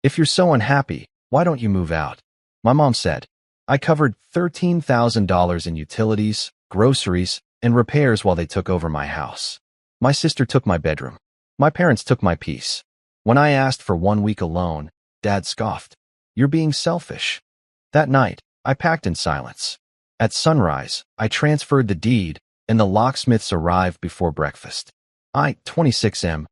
If you're so unhappy, why don't you move out? My mom said. I covered $13,000 in utilities, groceries, and repairs while they took over my house. My sister took my bedroom. My parents took my peace. When I asked for 1 week alone, Dad scoffed. You're being selfish. That night, I packed in silence. At sunrise, I transferred the deed, and the locksmiths arrived before breakfast. I, 26M,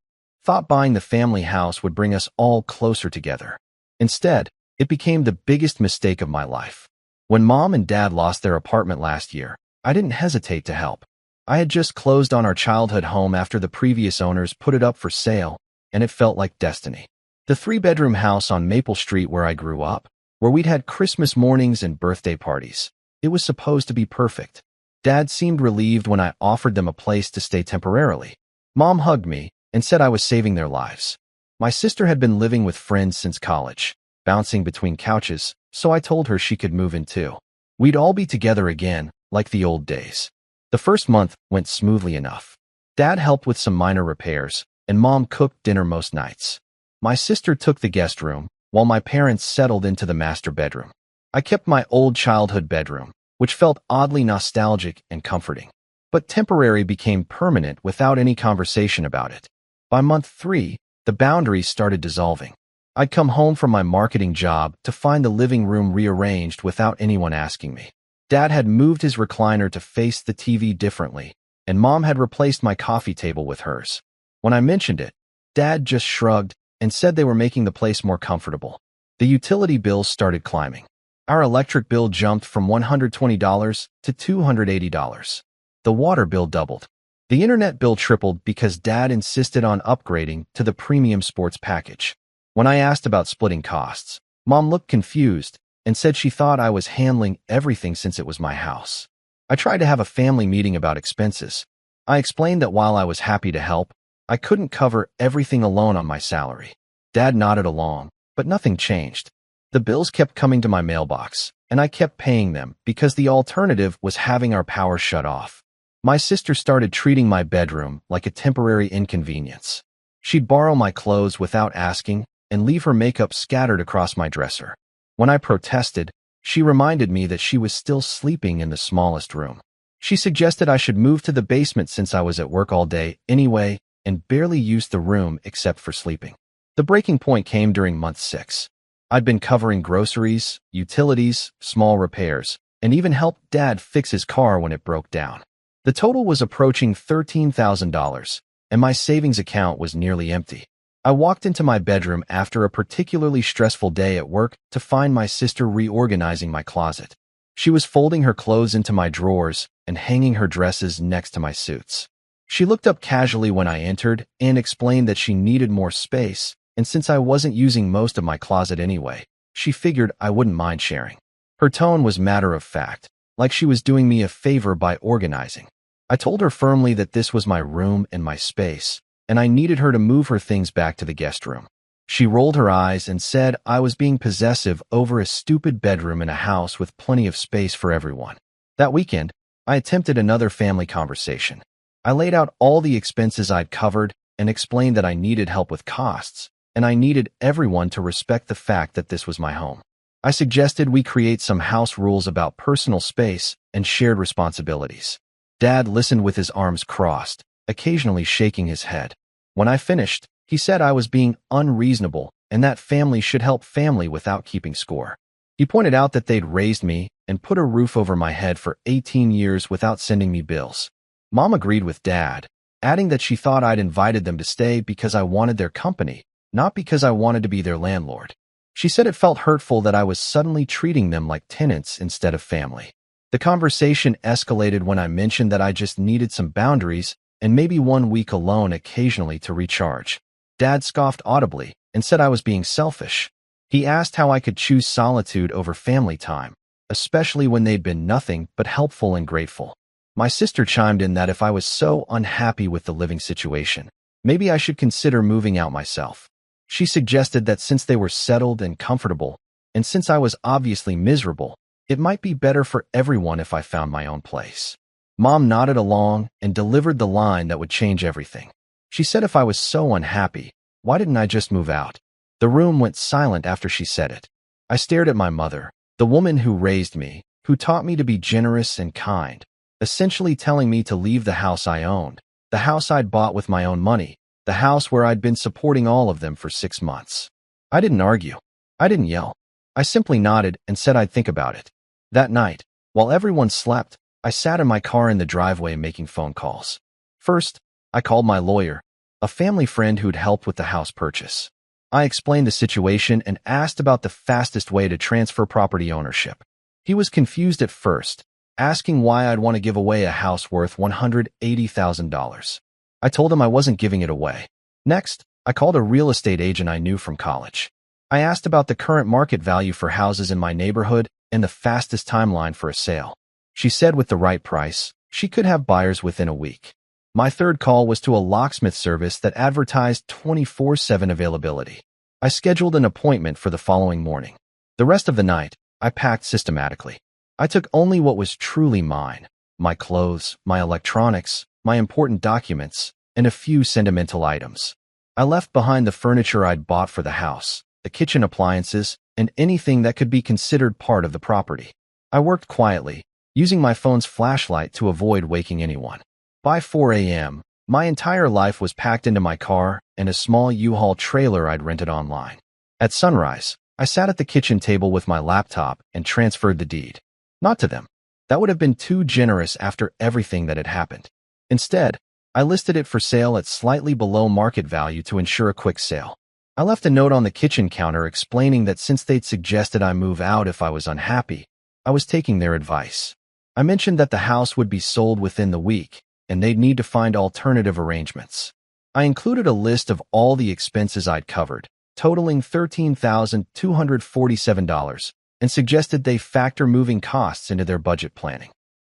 thought buying the family house would bring us all closer together. Instead, it became the biggest mistake of my life. When Mom and Dad lost their apartment last year, I didn't hesitate to help. I had just closed on our childhood home after the previous owners put it up for sale, and it felt like destiny. The 3-bedroom house on Maple Street where I grew up, where we'd had Christmas mornings and birthday parties. It was supposed to be perfect. Dad seemed relieved when I offered them a place to stay temporarily. Mom hugged me and said I was saving their lives. My sister had been living with friends since college, bouncing between couches, so I told her she could move in too. We'd all be together again, like the old days. The first month went smoothly enough. Dad helped with some minor repairs, and Mom cooked dinner most nights. My sister took the guest room, while my parents settled into the master bedroom. I kept my old childhood bedroom, which felt oddly nostalgic and comforting. But temporary became permanent without any conversation about it. By month 3, the boundaries started dissolving. I'd come home from my marketing job to find the living room rearranged without anyone asking me. Dad had moved his recliner to face the TV differently, and Mom had replaced my coffee table with hers. When I mentioned it, Dad just shrugged and said they were making the place more comfortable. The utility bills started climbing. Our electric bill jumped from $120 to $280. The water bill doubled. The internet bill tripled because Dad insisted on upgrading to the premium sports package. When I asked about splitting costs, Mom looked confused and said she thought I was handling everything since it was my house. I tried to have a family meeting about expenses. I explained that while I was happy to help, I couldn't cover everything alone on my salary. Dad nodded along, but nothing changed. The bills kept coming to my mailbox, and I kept paying them because the alternative was having our power shut off. My sister started treating my bedroom like a temporary inconvenience. She'd borrow my clothes without asking and leave her makeup scattered across my dresser. When I protested, she reminded me that she was still sleeping in the smallest room. She suggested I should move to the basement since I was at work all day anyway and barely used the room except for sleeping. The breaking point came during month 6. I'd been covering groceries, utilities, small repairs, and even helped Dad fix his car when it broke down. The total was approaching $13,000, and my savings account was nearly empty. I walked into my bedroom after a particularly stressful day at work to find my sister reorganizing my closet. She was folding her clothes into my drawers and hanging her dresses next to my suits. She looked up casually when I entered and explained that she needed more space, and since I wasn't using most of my closet anyway, she figured I wouldn't mind sharing. Her tone was matter-of-fact, like she was doing me a favor by organizing. I told her firmly that this was my room and my space, and I needed her to move her things back to the guest room. She rolled her eyes and said I was being possessive over a stupid bedroom in a house with plenty of space for everyone. That weekend, I attempted another family conversation. I laid out all the expenses I'd covered and explained that I needed help with costs, and I needed everyone to respect the fact that this was my home. I suggested we create some house rules about personal space and shared responsibilities. Dad listened with his arms crossed, occasionally shaking his head. When I finished, he said I was being unreasonable and that family should help family without keeping score. He pointed out that they'd raised me and put a roof over my head for 18 years without sending me bills. Mom agreed with Dad, adding that she thought I'd invited them to stay because I wanted their company, not because I wanted to be their landlord. She said it felt hurtful that I was suddenly treating them like tenants instead of family. The conversation escalated when I mentioned that I just needed some boundaries and maybe 1 week alone occasionally to recharge. Dad scoffed audibly and said I was being selfish. He asked how I could choose solitude over family time, especially when they'd been nothing but helpful and grateful. My sister chimed in that if I was so unhappy with the living situation, maybe I should consider moving out myself. She suggested that since they were settled and comfortable, and since I was obviously miserable, it might be better for everyone if I found my own place. Mom nodded along and delivered the line that would change everything. She said if I was so unhappy, why didn't I just move out? The room went silent after she said it. I stared at my mother, the woman who raised me, who taught me to be generous and kind, essentially telling me to leave the house I owned, the house I'd bought with my own money, the house where I'd been supporting all of them for 6 months. I didn't argue. I didn't yell. I simply nodded and said I'd think about it. That night, while everyone slept, I sat in my car in the driveway making phone calls. First, I called my lawyer, a family friend who'd helped with the house purchase. I explained the situation and asked about the fastest way to transfer property ownership. He was confused at first, asking why I'd want to give away a house worth $180,000. I told him I wasn't giving it away. Next, I called a real estate agent I knew from college. I asked about the current market value for houses in my neighborhood and the fastest timeline for a sale. She said with the right price, she could have buyers within a week. My third call was to a locksmith service that advertised 24/7 availability. I scheduled an appointment for the following morning. The rest of the night, I packed systematically. I took only what was truly mine: my clothes, my electronics, my important documents, and a few sentimental items. I left behind the furniture I'd bought for the house, the kitchen appliances, and anything that could be considered part of the property. I worked quietly, using my phone's flashlight to avoid waking anyone. By 4 a.m., my entire life was packed into my car and a small U-Haul trailer I'd rented online. At sunrise, I sat at the kitchen table with my laptop and transferred the deed. Not to them. That would have been too generous after everything that had happened. Instead, I listed it for sale at slightly below market value to ensure a quick sale. I left a note on the kitchen counter explaining that since they'd suggested I move out if I was unhappy, I was taking their advice. I mentioned that the house would be sold within the week, and they'd need to find alternative arrangements. I included a list of all the expenses I'd covered, totaling $13,247, and suggested they factor moving costs into their budget planning.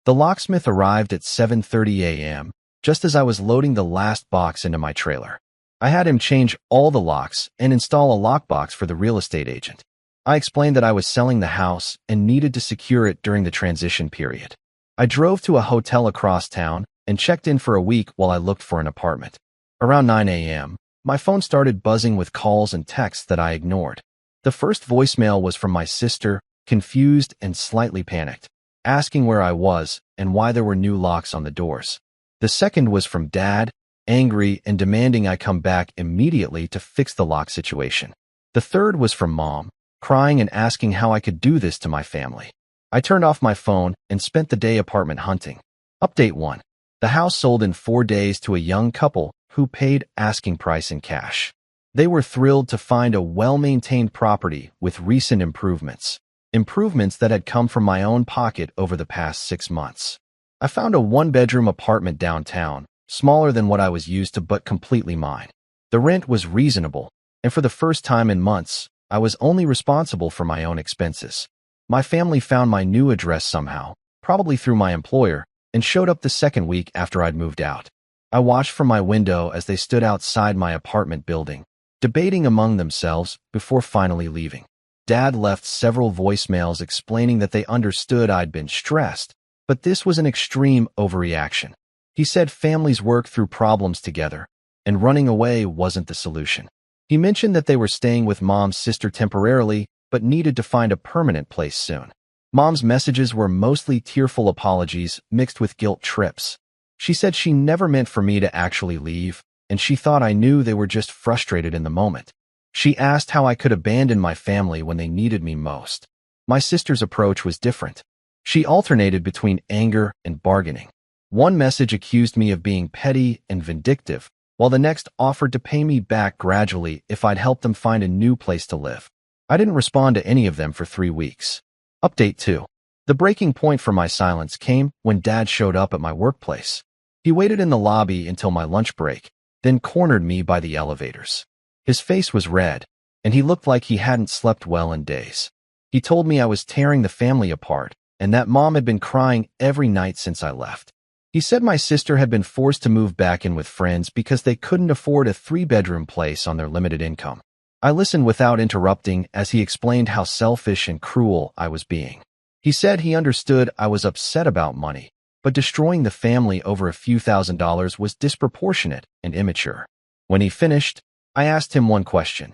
The locksmith arrived at 7:30 a.m., just as I was loading the last box into my trailer. I had him change all the locks and install a lockbox for the real estate agent. I explained that I was selling the house and needed to secure it during the transition period. I drove to a hotel across town and checked in for a week while I looked for an apartment. Around 9 a.m., my phone started buzzing with calls and texts that I ignored. The first voicemail was from my sister, confused and slightly panicked, asking where I was and why there were new locks on the doors. The second was from Dad, angry and demanding I come back immediately to fix the lock situation. The third was from Mom, crying and asking how I could do this to my family. I turned off my phone and spent the day apartment hunting. Update 1. The house sold in 4 days to a young couple who paid asking price in cash. They were thrilled to find a well-maintained property with recent improvements that had come from my own pocket over the past 6 months. I found a 1-bedroom apartment downtown, smaller than what I was used to but completely mine. The rent was reasonable, and for the first time in months, I was only responsible for my own expenses. My family found my new address somehow, probably through my employer, and showed up the second week after I'd moved out. I watched from my window as they stood outside my apartment building, debating among themselves before finally leaving. Dad left several voicemails explaining that they understood I'd been stressed, but this was an extreme overreaction. He said families work through problems together, and running away wasn't the solution. He mentioned that they were staying with Mom's sister temporarily, but needed to find a permanent place soon. Mom's messages were mostly tearful apologies mixed with guilt trips. She said she never meant for me to actually leave, and she thought I knew they were just frustrated in the moment. She asked how I could abandon my family when they needed me most. My sister's approach was different. She alternated between anger and bargaining. One message accused me of being petty and vindictive, while the next offered to pay me back gradually if I'd help them find a new place to live. I didn't respond to any of them for 3 weeks. Update 2. The breaking point for my silence came when Dad showed up at my workplace. He waited in the lobby until my lunch break, then cornered me by the elevators. His face was red, and he looked like he hadn't slept well in days. He told me I was tearing the family apart, and that Mom had been crying every night since I left. He said my sister had been forced to move back in with friends because they couldn't afford a 3-bedroom place on their limited income. I listened without interrupting as he explained how selfish and cruel I was being. He said he understood I was upset about money, but destroying the family over a few $1,000s was disproportionate and immature. When he finished, I asked him one question.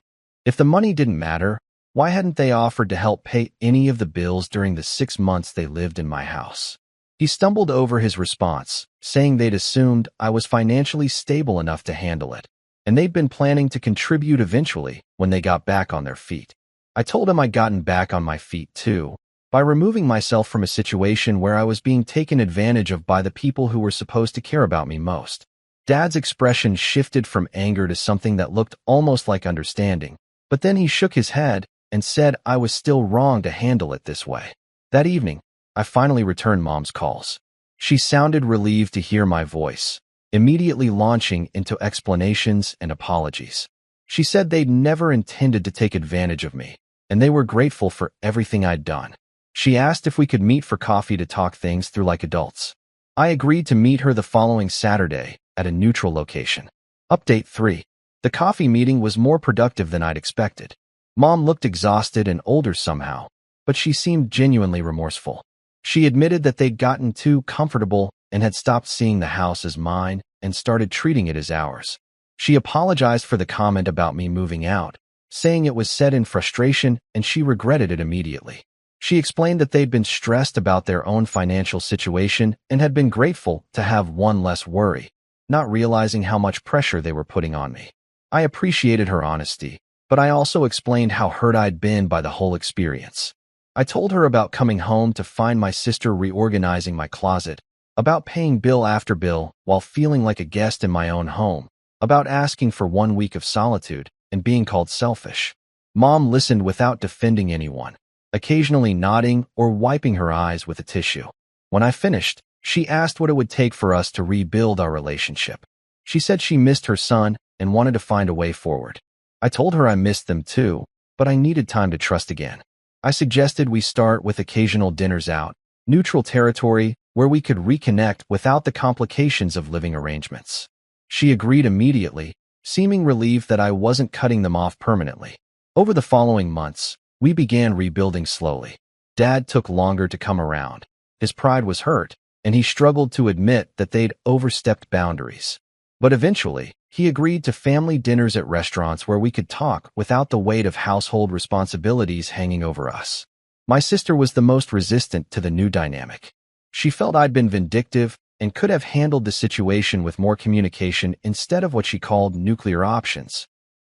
If the money didn't matter, why hadn't they offered to help pay any of the bills during the 6 months they lived in my house? He stumbled over his response, saying they'd assumed I was financially stable enough to handle it, and they'd been planning to contribute eventually when they got back on their feet. I told him I'd gotten back on my feet too, by removing myself from a situation where I was being taken advantage of by the people who were supposed to care about me most. Dad's expression shifted from anger to something that looked almost like understanding, but then he shook his head and said I was still wrong to handle it this way. That evening, I finally returned Mom's calls. She sounded relieved to hear my voice, immediately launching into explanations and apologies. She said they'd never intended to take advantage of me, and they were grateful for everything I'd done. She asked if we could meet for coffee to talk things through like adults. I agreed to meet her the following Saturday at a neutral location. Update 3. The coffee meeting was more productive than I'd expected. Mom looked exhausted and older somehow, but she seemed genuinely remorseful. She admitted that they'd gotten too comfortable and had stopped seeing the house as mine and started treating it as ours. She apologized for the comment about me moving out, saying it was said in frustration and she regretted it immediately. She explained that they'd been stressed about their own financial situation and had been grateful to have one less worry, not realizing how much pressure they were putting on me. I appreciated her honesty, but I also explained how hurt I'd been by the whole experience. I told her about coming home to find my sister reorganizing my closet, about paying bill after bill while feeling like a guest in my own home, about asking for 1 week of solitude and being called selfish. Mom listened without defending anyone, occasionally nodding or wiping her eyes with a tissue. When I finished, she asked what it would take for us to rebuild our relationship. She said she missed her son and wanted to find a way forward. I told her I missed them too, but I needed time to trust again. I suggested we start with occasional dinners out, neutral territory where we could reconnect without the complications of living arrangements. She agreed immediately, seeming relieved that I wasn't cutting them off permanently. Over the following months, we began rebuilding slowly. Dad took longer to come around. His pride was hurt, and he struggled to admit that they'd overstepped boundaries. But eventually, he agreed to family dinners at restaurants where we could talk without the weight of household responsibilities hanging over us. My sister was the most resistant to the new dynamic. She felt I'd been vindictive and could have handled the situation with more communication instead of what she called nuclear options.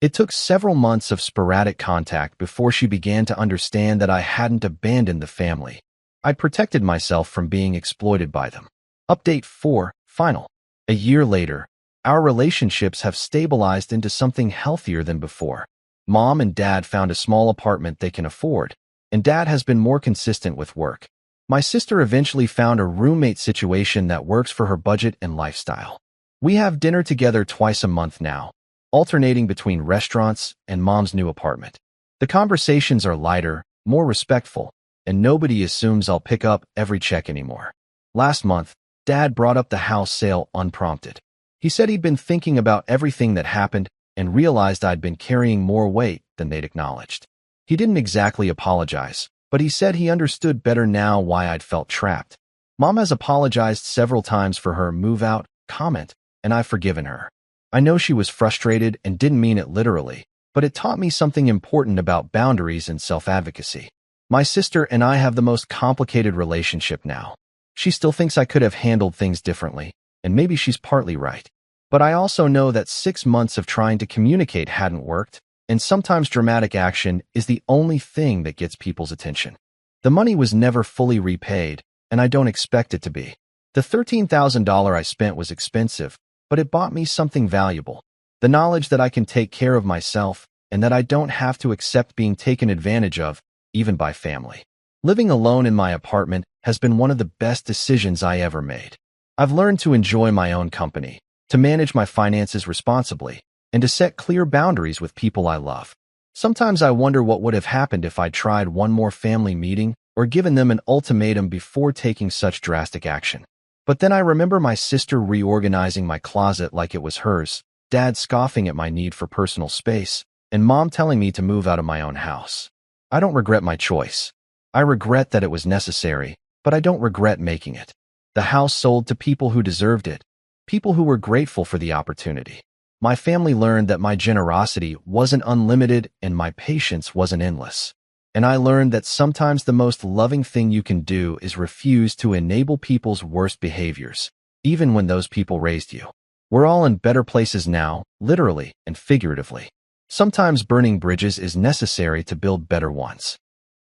It took several months of sporadic contact before she began to understand that I hadn't abandoned the family. I'd protected myself from being exploited by them. Update 4. Final. A year later, our relationships have stabilized into something healthier than before. Mom and Dad found a small apartment they can afford, and Dad has been more consistent with work. My sister eventually found a roommate situation that works for her budget and lifestyle. We have dinner together twice a month now, alternating between restaurants and Mom's new apartment. The conversations are lighter, more respectful, and nobody assumes I'll pick up every check anymore. Last month, Dad brought up the house sale unprompted. He said he'd been thinking about everything that happened and realized I'd been carrying more weight than they'd acknowledged. He didn't exactly apologize, but he said he understood better now why I'd felt trapped. Mom has apologized several times for her move-out comment, and I've forgiven her. I know she was frustrated and didn't mean it literally, but it taught me something important about boundaries and self-advocacy. My sister and I have the most complicated relationship now. She still thinks I could have handled things differently, and maybe she's partly right. But I also know that 6 months of trying to communicate hadn't worked, and sometimes dramatic action is the only thing that gets people's attention. The money was never fully repaid, and I don't expect it to be. The $13,000 I spent was expensive, but it bought me something valuable. The knowledge that I can take care of myself and that I don't have to accept being taken advantage of, even by family. Living alone in my apartment has been one of the best decisions I ever made. I've learned to enjoy my own company, to manage my finances responsibly, and to set clear boundaries with people I love. Sometimes I wonder what would have happened if I'd tried one more family meeting or given them an ultimatum before taking such drastic action. But then I remember my sister reorganizing my closet like it was hers, Dad scoffing at my need for personal space, and Mom telling me to move out of my own house. I don't regret my choice. I regret that it was necessary, but I don't regret making it. The house sold to people who deserved it, people who were grateful for the opportunity. My family learned that my generosity wasn't unlimited and my patience wasn't endless. And I learned that sometimes the most loving thing you can do is refuse to enable people's worst behaviors, even when those people raised you. We're all in better places now, literally and figuratively. Sometimes burning bridges is necessary to build better ones.